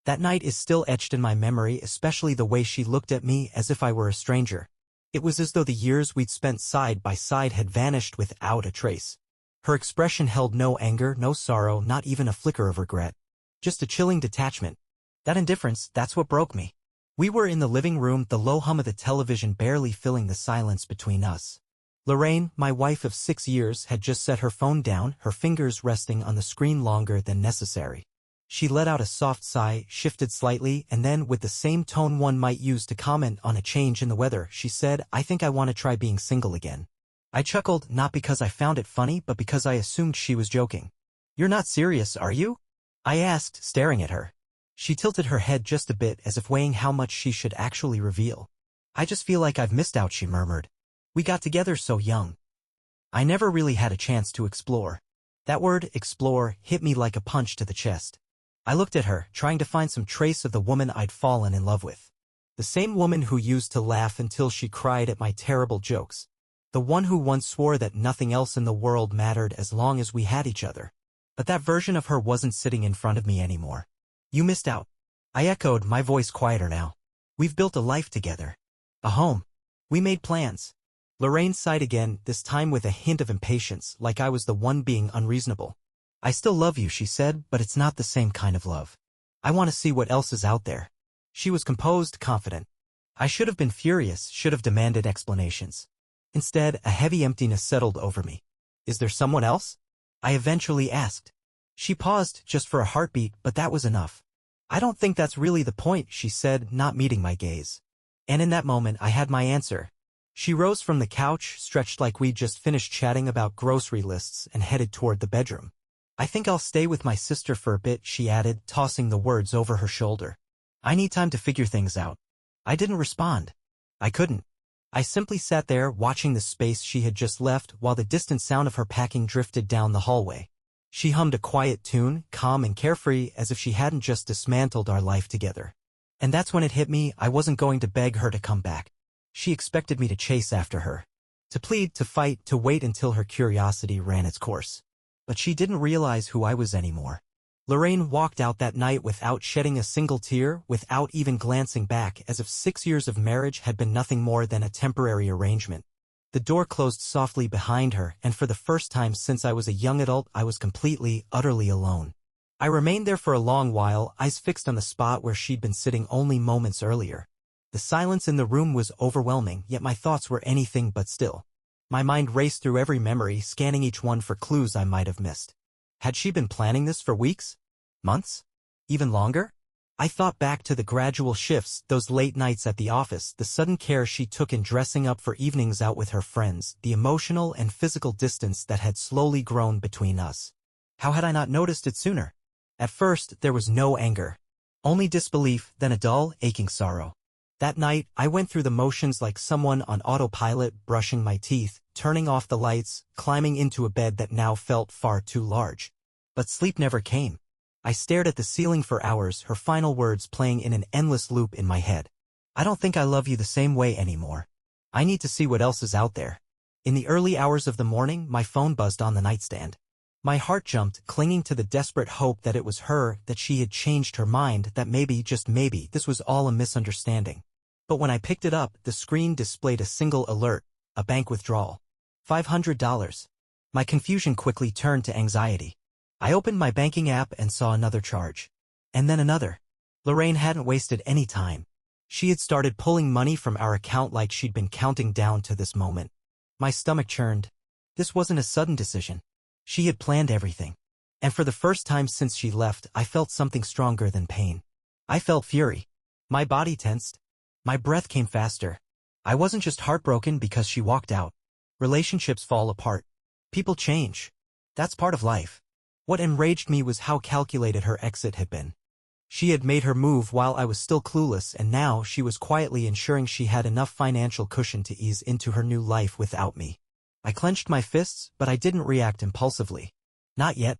That night is still etched in my memory, especially the way she looked at me as if I were a stranger. It was as though the years we'd spent side by side had vanished without a trace. Her expression held no anger, no sorrow, not even a flicker of regret. Just a chilling detachment. That indifference, that's what broke me. We were in the living room, the low hum of the television barely filling the silence between us. Lorraine, my wife of 6 years, had just set her phone down, her fingers resting on the screen longer than necessary. She let out a soft sigh, shifted slightly, and then, with the same tone one might use to comment on a change in the weather, she said, "I think I want to try being single again." I chuckled, not because I found it funny, but because I assumed she was joking. "You're not serious, are you?" I asked, staring at her. She tilted her head just a bit, as if weighing how much she should actually reveal. "I just feel like I've missed out," she murmured. "We got together so young. I never really had a chance to explore." That word, explore, hit me like a punch to the chest. I looked at her, trying to find some trace of the woman I'd fallen in love with. The same woman who used to laugh until she cried at my terrible jokes. The one who once swore that nothing else in the world mattered as long as we had each other. But that version of her wasn't sitting in front of me anymore. "You missed out," I echoed, my voice quieter now. "We've built a life together. A home. We made plans." Lorraine sighed again, this time with a hint of impatience, like I was the one being unreasonable. "I still love you," she said, "but it's not the same kind of love. I want to see what else is out there." She was composed, confident. I should have been furious, should have demanded explanations. Instead, a heavy emptiness settled over me. "Is there someone else?" I eventually asked. She paused, just for a heartbeat, but that was enough. "I don't think that's really the point," she said, not meeting my gaze. And in that moment, I had my answer. She rose from the couch, stretched like we'd just finished chatting about grocery lists, and headed toward the bedroom. "I think I'll stay with my sister for a bit," she added, tossing the words over her shoulder. "I need time to figure things out." I didn't respond. I couldn't. I simply sat there, watching the space she had just left, while the distant sound of her packing drifted down the hallway. She hummed a quiet tune, calm and carefree, as if she hadn't just dismantled our life together. And that's when it hit me, I wasn't going to beg her to come back. She expected me to chase after her. To plead, to fight, to wait until her curiosity ran its course. But she didn't realize who I was anymore. Lorraine walked out that night without shedding a single tear, without even glancing back, as if 6 years of marriage had been nothing more than a temporary arrangement. The door closed softly behind her, and for the first time since I was a young adult, I was completely, utterly alone. I remained there for a long while, eyes fixed on the spot where she'd been sitting only moments earlier. The silence in the room was overwhelming, yet my thoughts were anything but still. My mind raced through every memory, scanning each one for clues I might have missed. Had she been planning this for weeks? Months? Even longer? I thought back to the gradual shifts, those late nights at the office, the sudden care she took in dressing up for evenings out with her friends, the emotional and physical distance that had slowly grown between us. How had I not noticed it sooner? At first, there was no anger. Only disbelief, then a dull, aching sorrow. That night, I went through the motions like someone on autopilot, brushing my teeth, turning off the lights, climbing into a bed that now felt far too large. But sleep never came. I stared at the ceiling for hours, her final words playing in an endless loop in my head. "I don't think I love you the same way anymore. I need to see what else is out there." In the early hours of the morning, my phone buzzed on the nightstand. My heart jumped, clinging to the desperate hope that it was her, that she had changed her mind, that maybe, just maybe, this was all a misunderstanding. But when I picked it up, the screen displayed a single alert, a bank withdrawal. $500. My confusion quickly turned to anxiety. I opened my banking app and saw another charge. And then another. Lorraine hadn't wasted any time. She had started pulling money from our account like she'd been counting down to this moment. My stomach churned. This wasn't a sudden decision. She had planned everything. And for the first time since she left, I felt something stronger than pain. I felt fury. My body tensed. My breath came faster. I wasn't just heartbroken because she walked out. Relationships fall apart. People change. That's part of life. What enraged me was how calculated her exit had been. She had made her move while I was still clueless, and now she was quietly ensuring she had enough financial cushion to ease into her new life without me. I clenched my fists, but I didn't react impulsively. Not yet.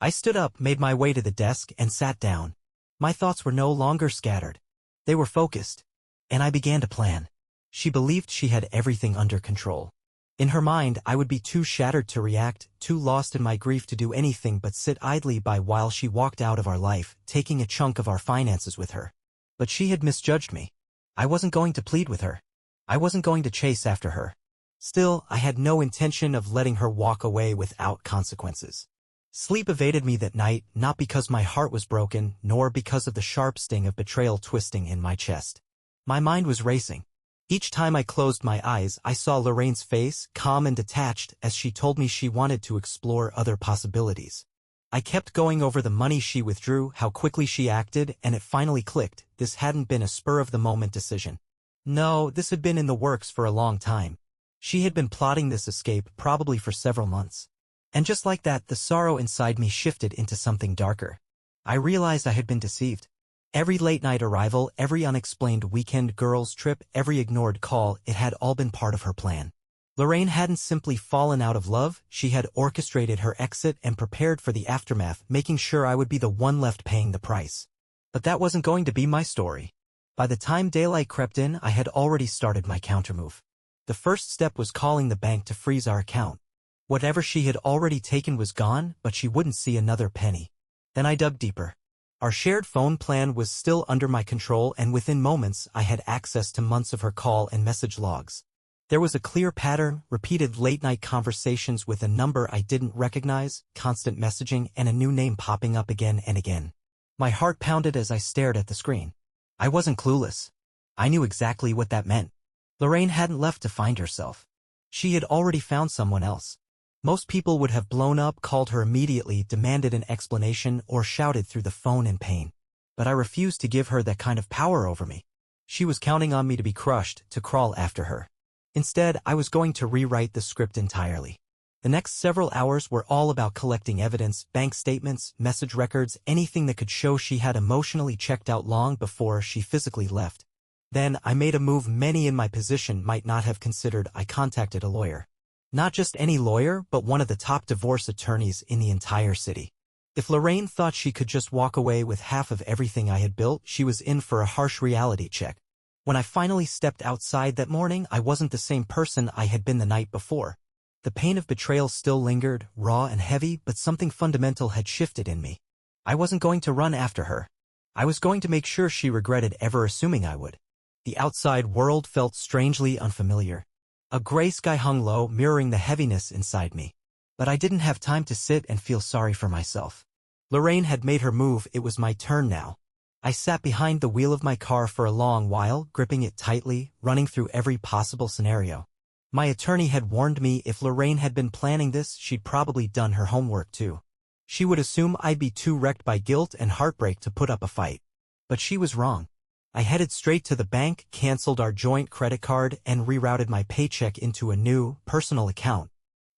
I stood up, made my way to the desk, and sat down. My thoughts were no longer scattered. They were focused. And I began to plan. She believed she had everything under control. In her mind, I would be too shattered to react, too lost in my grief to do anything but sit idly by while she walked out of our life, taking a chunk of our finances with her. But she had misjudged me. I wasn't going to plead with her. I wasn't going to chase after her. Still, I had no intention of letting her walk away without consequences. Sleep evaded me that night, not because my heart was broken, nor because of the sharp sting of betrayal twisting in my chest. My mind was racing. Each time I closed my eyes, I saw Lorraine's face, calm and detached, as she told me she wanted to explore other possibilities. I kept going over the money she withdrew, how quickly she acted, and it finally clicked. This hadn't been a spur-of-the-moment decision. No, this had been in the works for a long time. She had been plotting this escape probably for several months. And just like that, the sorrow inside me shifted into something darker. I realized I had been deceived. Every late-night arrival, every unexplained weekend girls' trip, every ignored call, it had all been part of her plan. Lorraine hadn't simply fallen out of love, she had orchestrated her exit and prepared for the aftermath, making sure I would be the one left paying the price. But that wasn't going to be my story. By the time daylight crept in, I had already started my countermove. The first step was calling the bank to freeze our account. Whatever she had already taken was gone, but she wouldn't see another penny. Then I dug deeper. Our shared phone plan was still under my control, and within moments I had access to months of her call and message logs. There was a clear pattern, repeated late-night conversations with a number I didn't recognize, constant messaging, and a new name popping up again and again. My heart pounded as I stared at the screen. I wasn't clueless. I knew exactly what that meant. Lorraine hadn't left to find herself. She had already found someone else. Most people would have blown up, called her immediately, demanded an explanation, or shouted through the phone in pain. But I refused to give her that kind of power over me. She was counting on me to be crushed, to crawl after her. Instead, I was going to rewrite the script entirely. The next several hours were all about collecting evidence, bank statements, message records, anything that could show she had emotionally checked out long before she physically left. Then, I made a move many in my position might not have considered. I contacted a lawyer. Not just any lawyer, but one of the top divorce attorneys in the entire city. If Lorraine thought she could just walk away with half of everything I had built, she was in for a harsh reality check. When I finally stepped outside that morning, I wasn't the same person I had been the night before. The pain of betrayal still lingered, raw and heavy, but something fundamental had shifted in me. I wasn't going to run after her. I was going to make sure she regretted ever assuming I would. The outside world felt strangely unfamiliar. A gray sky hung low, mirroring the heaviness inside me. But I didn't have time to sit and feel sorry for myself. Lorraine had made her move, it was my turn now. I sat behind the wheel of my car for a long while, gripping it tightly, running through every possible scenario. My attorney had warned me if Lorraine had been planning this, she'd probably done her homework too. She would assume I'd be too wrecked by guilt and heartbreak to put up a fight. But she was wrong. I headed straight to the bank, canceled our joint credit card, and rerouted my paycheck into a new, personal account.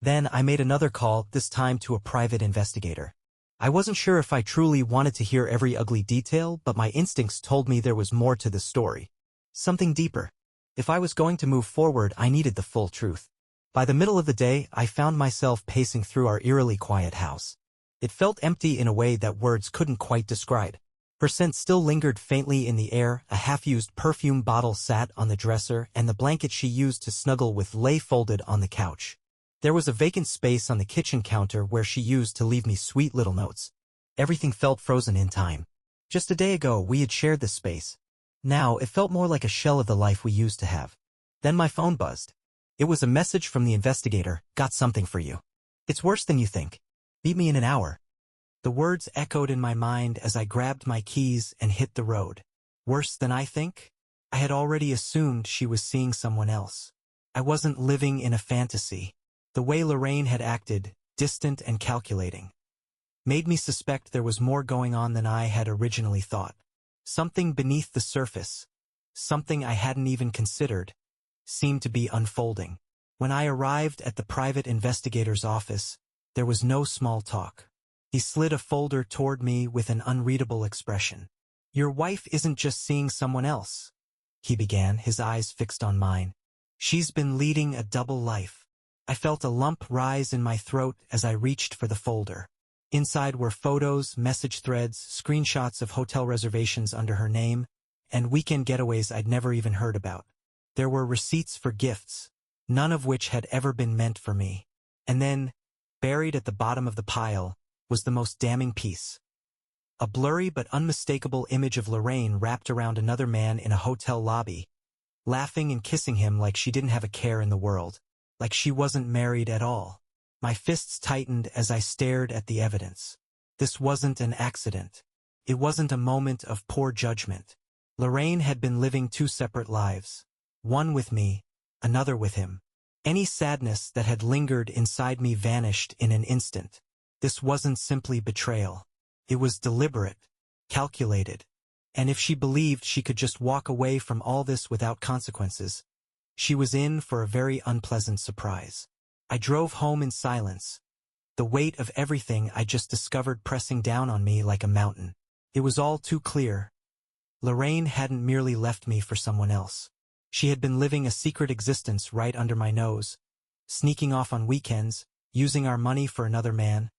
Then I made another call, this time to a private investigator. I wasn't sure if I truly wanted to hear every ugly detail, but my instincts told me there was more to the story. Something deeper. If I was going to move forward, I needed the full truth. By the middle of the day, I found myself pacing through our eerily quiet house. It felt empty in a way that words couldn't quite describe. Her scent still lingered faintly in the air, a half-used perfume bottle sat on the dresser, and the blanket she used to snuggle with lay folded on the couch. There was a vacant space on the kitchen counter where she used to leave me sweet little notes. Everything felt frozen in time. Just a day ago, we had shared this space. Now, it felt more like a shell of the life we used to have. Then my phone buzzed. It was a message from the investigator, "Got something for you. It's worse than you think. Beat me in an hour." The words echoed in my mind as I grabbed my keys and hit the road. Worse than I think? I had already assumed she was seeing someone else. I wasn't living in a fantasy. The way Lorraine had acted, distant and calculating, made me suspect there was more going on than I had originally thought. Something beneath the surface, something I hadn't even considered, seemed to be unfolding. When I arrived at the private investigator's office, there was no small talk. He slid a folder toward me with an unreadable expression. "Your wife isn't just seeing someone else," he began, his eyes fixed on mine. "She's been leading a double life." I felt a lump rise in my throat as I reached for the folder. Inside were photos, message threads, screenshots of hotel reservations under her name, and weekend getaways I'd never even heard about. There were receipts for gifts, none of which had ever been meant for me. And then, buried at the bottom of the pile, was the most damning piece. A blurry but unmistakable image of Lorraine wrapped around another man in a hotel lobby, laughing and kissing him like she didn't have a care in the world, like she wasn't married at all. My fists tightened as I stared at the evidence. This wasn't an accident. It wasn't a moment of poor judgment. Lorraine had been living two separate lives. One with me, another with him. Any sadness that had lingered inside me vanished in an instant. This wasn't simply betrayal. It was deliberate, calculated. And if she believed she could just walk away from all this without consequences, she was in for a very unpleasant surprise. I drove home in silence, the weight of everything I just discovered pressing down on me like a mountain. It was all too clear. Lorraine hadn't merely left me for someone else. She had been living a secret existence right under my nose, sneaking off on weekends, using our money for another man,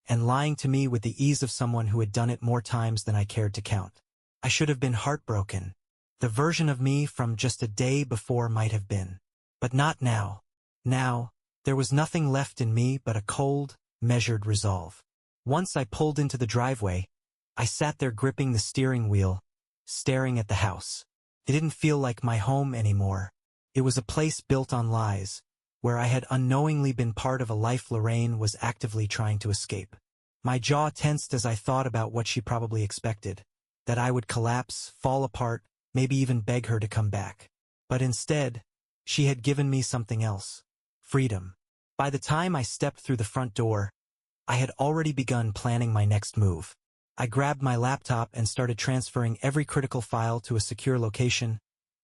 and lying to me with the ease of someone who had done it more times than I cared to count. I should have been heartbroken. The version of me from just a day before might have been. But not now. Now, there was nothing left in me but a cold, measured resolve. Once I pulled into the driveway, I sat there gripping the steering wheel, staring at the house. It didn't feel like my home anymore. It was a place built on lies, where I had unknowingly been part of a life Lorraine was actively trying to escape. My jaw tensed as I thought about what she probably expected, that I would collapse, fall apart, maybe even beg her to come back. But instead, she had given me something else. Freedom. By the time I stepped through the front door, I had already begun planning my next move. I grabbed my laptop and started transferring every critical file to a secure location,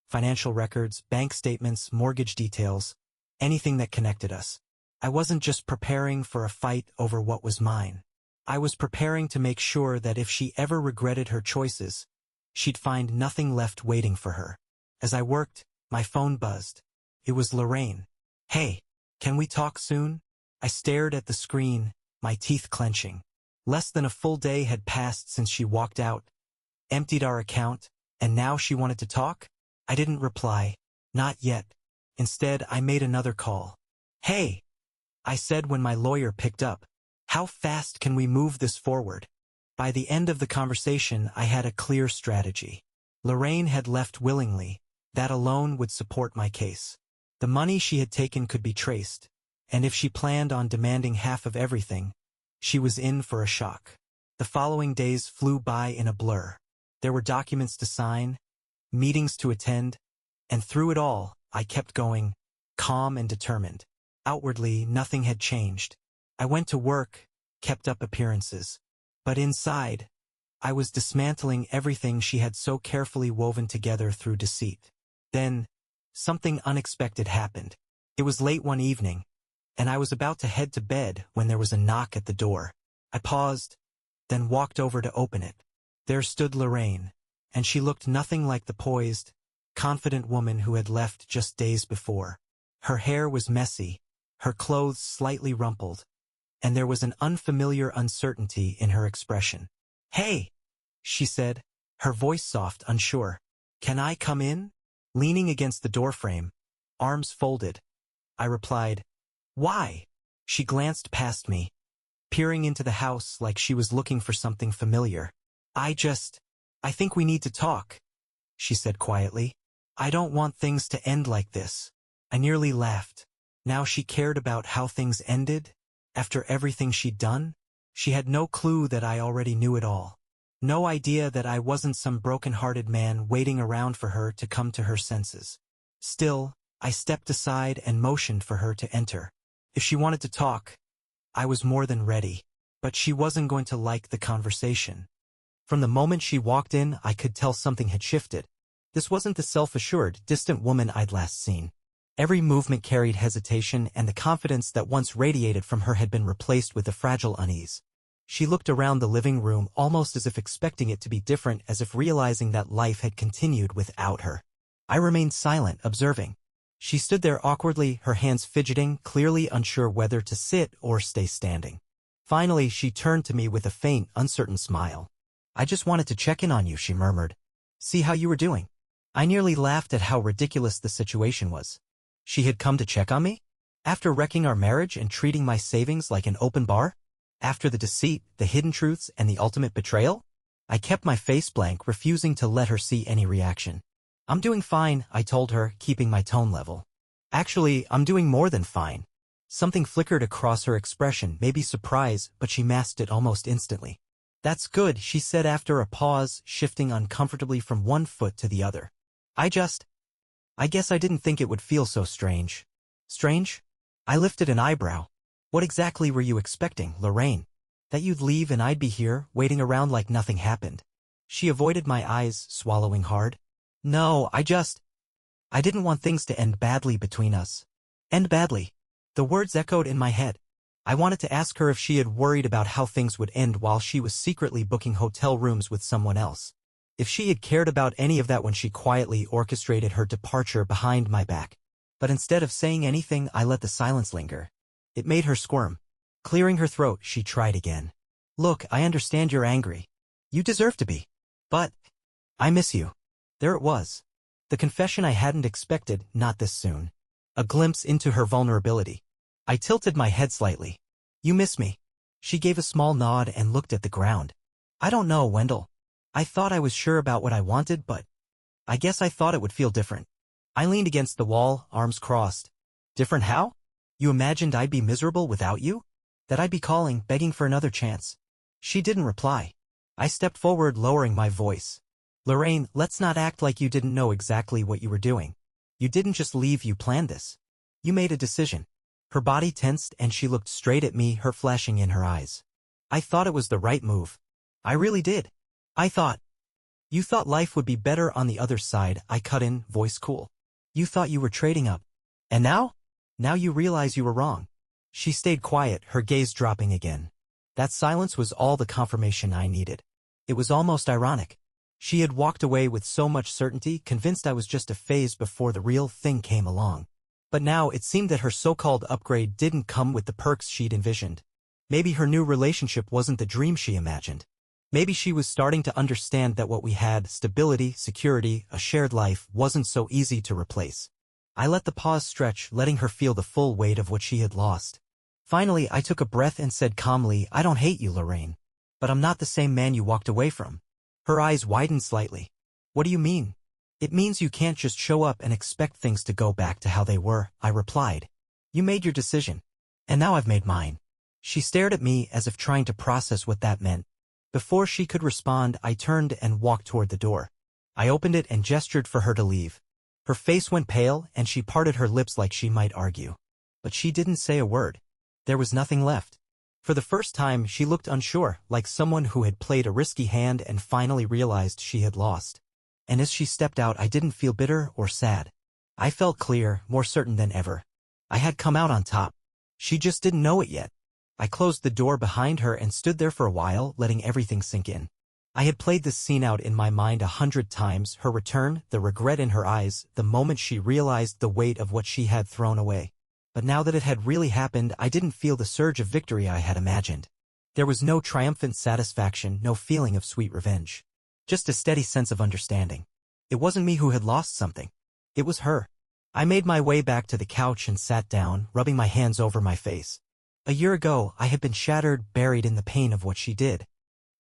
financial records, bank statements, mortgage details, anything that connected us. I wasn't just preparing for a fight over what was mine. I was preparing to make sure that if she ever regretted her choices, she'd find nothing left waiting for her. As I worked, my phone buzzed. It was Lorraine. "Hey, can we talk soon?" I stared at the screen, my teeth clenching. Less than a full day had passed since she walked out, emptied our account, and now she wanted to talk? I didn't reply. Not yet. Instead, I made another call. "Hey," I said when my lawyer picked up. "How fast can we move this forward?" By the end of the conversation, I had a clear strategy. Lorraine had left willingly. That alone would support my case. The money she had taken could be traced, and if she planned on demanding half of everything, she was in for a shock. The following days flew by in a blur. There were documents to sign, meetings to attend, and through it all, I kept going, calm and determined. Outwardly, nothing had changed. I went to work, kept up appearances. But inside, I was dismantling everything she had so carefully woven together through deceit. Then, something unexpected happened. It was late one evening, and I was about to head to bed when there was a knock at the door. I paused, then walked over to open it. There stood Lorraine, and she looked nothing like the poised, confident woman who had left just days before. Her hair was messy, her clothes slightly rumpled, and there was an unfamiliar uncertainty in her expression. "Hey," she said, her voice soft, unsure. "Can I come in?" Leaning against the doorframe, arms folded, I replied, "Why?" She glanced past me, peering into the house like she was looking for something familiar. I think we need to talk," she said quietly. "I don't want things to end like this." I nearly laughed. Now she cared about how things ended? After everything she'd done? She had no clue that I already knew it all. No idea that I wasn't some broken-hearted man waiting around for her to come to her senses. Still, I stepped aside and motioned for her to enter. If she wanted to talk, I was more than ready. But she wasn't going to like the conversation. From the moment she walked in, I could tell something had shifted. This wasn't the self-assured, distant woman I'd last seen. Every movement carried hesitation, and the confidence that once radiated from her had been replaced with a fragile unease. She looked around the living room almost as if expecting it to be different, as if realizing that life had continued without her. I remained silent, observing. She stood there awkwardly, her hands fidgeting, clearly unsure whether to sit or stay standing. Finally, she turned to me with a faint, uncertain smile. "I just wanted to check in on you," she murmured. "See how you were doing." I nearly laughed at how ridiculous the situation was. She had come to check on me? After wrecking our marriage and treating my savings like an open bar? After the deceit, the hidden truths, and the ultimate betrayal? I kept my face blank, refusing to let her see any reaction. I'm doing fine, I told her, keeping my tone level. Actually, I'm doing more than fine. Something flickered across her expression, maybe surprise, but she masked it almost instantly. That's good, she said after a pause, shifting uncomfortably from one foot to the other. I guess I didn't think it would feel so strange. Strange? I lifted an eyebrow. What exactly were you expecting, Lorraine? That you'd leave and I'd be here, waiting around like nothing happened? She avoided my eyes, swallowing hard. No, I didn't want things to end badly between us. End badly. The words echoed in my head. I wanted to ask her if she had worried about how things would end while she was secretly booking hotel rooms with someone else. If she had cared about any of that when she quietly orchestrated her departure behind my back. But instead of saying anything, I let the silence linger. It made her squirm. Clearing her throat, she tried again. Look, I understand you're angry. You deserve to be. But I miss you. There it was. The confession I hadn't expected, not this soon. A glimpse into her vulnerability. I tilted my head slightly. You miss me. She gave a small nod and looked at the ground. I don't know, Wendell. I thought I was sure about what I wanted, but I guess I thought it would feel different. I leaned against the wall, arms crossed. Different how? You imagined I'd be miserable without you? That I'd be calling, begging for another chance? She didn't reply. I stepped forward, lowering my voice. Lorraine, let's not act like you didn't know exactly what you were doing. You didn't just leave, you planned this. You made a decision. Her body tensed and she looked straight at me, her flashing in her eyes. I thought it was the right move. I really did. You thought life would be better on the other side, I cut in, voice cool. You thought you were trading up. And now? Now you realize you were wrong. She stayed quiet, her gaze dropping again. That silence was all the confirmation I needed. It was almost ironic. She had walked away with so much certainty, convinced I was just a phase before the real thing came along. But now it seemed that her so-called upgrade didn't come with the perks she'd envisioned. Maybe her new relationship wasn't the dream she imagined. Maybe she was starting to understand that what we had, stability, security, a shared life, wasn't so easy to replace. I let the pause stretch, letting her feel the full weight of what she had lost. Finally, I took a breath and said calmly, I don't hate you, Lorraine. But I'm not the same man you walked away from. Her eyes widened slightly. What do you mean? It means you can't just show up and expect things to go back to how they were, I replied. You made your decision. And now I've made mine. She stared at me as if trying to process what that meant. Before she could respond, I turned and walked toward the door. I opened it and gestured for her to leave. Her face went pale and she parted her lips like she might argue. But she didn't say a word. There was nothing left. For the first time, she looked unsure, like someone who had played a risky hand and finally realized she had lost. And as she stepped out, I didn't feel bitter or sad. I felt clear, more certain than ever. I had come out on top. She just didn't know it yet. I closed the door behind her and stood there for a while, letting everything sink in. I had played this scene out in my mind 100 times, her return, the regret in her eyes, the moment she realized the weight of what she had thrown away. But now that it had really happened, I didn't feel the surge of victory I had imagined. There was no triumphant satisfaction, no feeling of sweet revenge. Just a steady sense of understanding. It wasn't me who had lost something. It was her. I made my way back to the couch and sat down, rubbing my hands over my face. A year ago, I had been shattered, buried in the pain of what she did.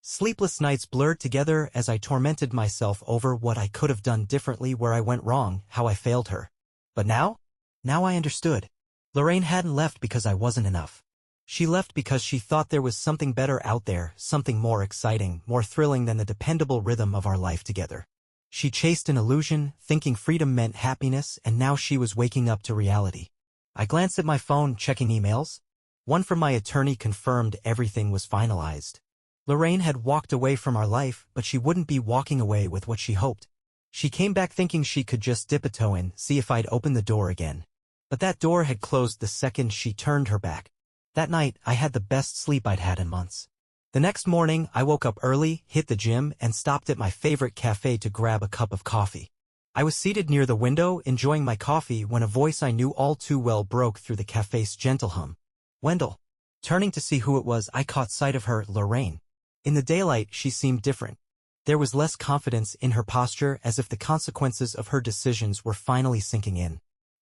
Sleepless nights blurred together as I tormented myself over what I could have done differently, where I went wrong, how I failed her. But now I understood. Lorraine hadn't left because I wasn't enough. She left because she thought there was something better out there, something more exciting, more thrilling than the dependable rhythm of our life together. She chased an illusion, thinking freedom meant happiness, and now she was waking up to reality. I glanced at my phone, checking emails. One from my attorney confirmed everything was finalized. Lorraine had walked away from our life, but she wouldn't be walking away with what she hoped. She came back thinking she could just dip a toe in, see if I'd open the door again. But that door had closed the second she turned her back. That night, I had the best sleep I'd had in months. The next morning, I woke up early, hit the gym, and stopped at my favorite cafe to grab a cup of coffee. I was seated near the window, enjoying my coffee, when a voice I knew all too well broke through the cafe's gentle hum. Wendell. Turning to see who it was, I caught sight of her, Lorraine. In the daylight, she seemed different. There was less confidence in her posture, as if the consequences of her decisions were finally sinking in.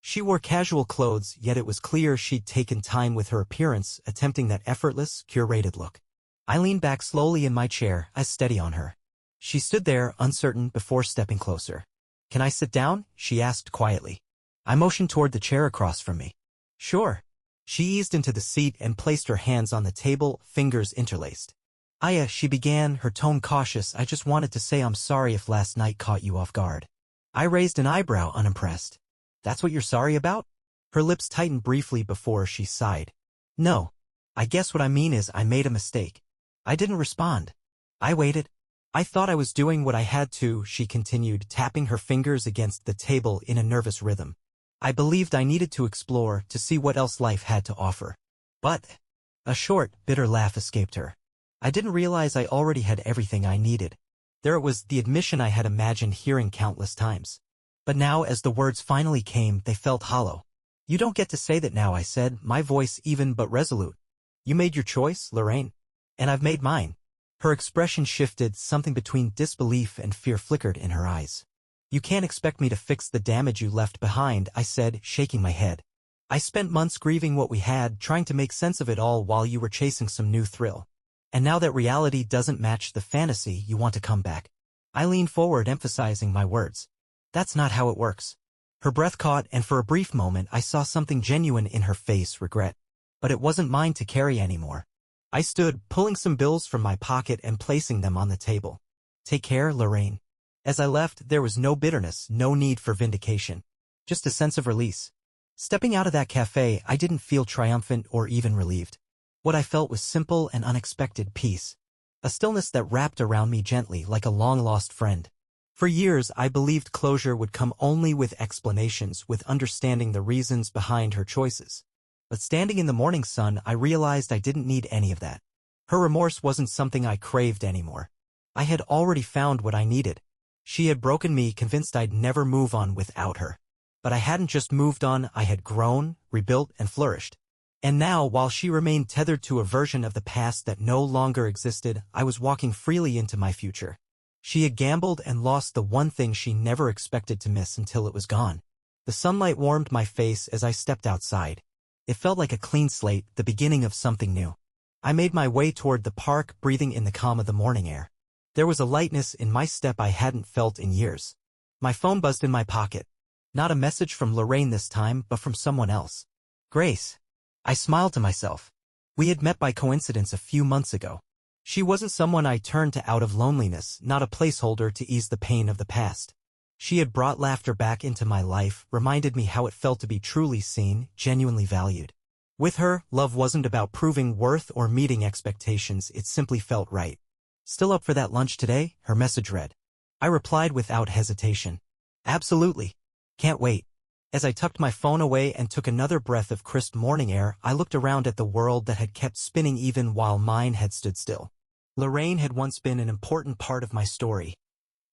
She wore casual clothes, yet it was clear she'd taken time with her appearance, attempting that effortless, curated look. I leaned back slowly in my chair, eyes steady on her. She stood there, uncertain, before stepping closer. "Can I sit down?" she asked quietly. I motioned toward the chair across from me. "Sure." She eased into the seat and placed her hands on the table, fingers interlaced. "Aya," she began, her tone cautious, "I just wanted to say I'm sorry if last night caught you off guard." I raised an eyebrow, unimpressed. "That's what you're sorry about?" Her lips tightened briefly before she sighed. "No. I guess what I mean is I made a mistake." I didn't respond. I waited. "I thought I was doing what I had to," she continued, tapping her fingers against the table in a nervous rhythm. "I believed I needed to explore, to see what else life had to offer. But—" A short, bitter laugh escaped her. "I didn't realize I already had everything I needed." There it was, the admission I had imagined hearing countless times. But now, as the words finally came, they felt hollow. "You don't get to say that now," I said, my voice even but resolute. "You made your choice, Lorraine. And I've made mine." Her expression shifted, something between disbelief and fear flickered in her eyes. "You can't expect me to fix the damage you left behind," I said, shaking my head. "I spent months grieving what we had, trying to make sense of it all while you were chasing some new thrill. And now that reality doesn't match the fantasy, you want to come back." I leaned forward, emphasizing my words. "That's not how it works." Her breath caught, and for a brief moment I saw something genuine in her face, regret. But it wasn't mine to carry anymore. I stood, pulling some bills from my pocket and placing them on the table. "Take care, Lorraine." As I left, there was no bitterness, no need for vindication. Just a sense of release. Stepping out of that cafe, I didn't feel triumphant or even relieved. What I felt was simple and unexpected peace. A stillness that wrapped around me gently, like a long-lost friend. For years, I believed closure would come only with explanations, with understanding the reasons behind her choices. But standing in the morning sun, I realized I didn't need any of that. Her remorse wasn't something I craved anymore. I had already found what I needed. She had broken me, convinced I'd never move on without her. But I hadn't just moved on, I had grown, rebuilt, and flourished. And now, while she remained tethered to a version of the past that no longer existed, I was walking freely into my future. She had gambled and lost the one thing she never expected to miss until it was gone. The sunlight warmed my face as I stepped outside. It felt like a clean slate, the beginning of something new. I made my way toward the park, breathing in the calm of the morning air. There was a lightness in my step I hadn't felt in years. My phone buzzed in my pocket. Not a message from Lorraine this time, but from someone else. "Grace." I smiled to myself. We had met by coincidence a few months ago. She wasn't someone I turned to out of loneliness, not a placeholder to ease the pain of the past. She had brought laughter back into my life, reminded me how it felt to be truly seen, genuinely valued. With her, love wasn't about proving worth or meeting expectations, it simply felt right. "Still up for that lunch today?" her message read. I replied without hesitation. "Absolutely. Can't wait." As I tucked my phone away and took another breath of crisp morning air, I looked around at the world that had kept spinning even while mine had stood still. Lorraine had once been an important part of my story.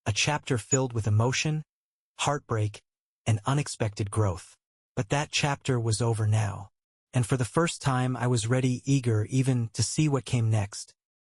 A chapter filled with emotion, heartbreak, and unexpected growth. But that chapter was over now. And for the first time I was ready, eager even to see what came next.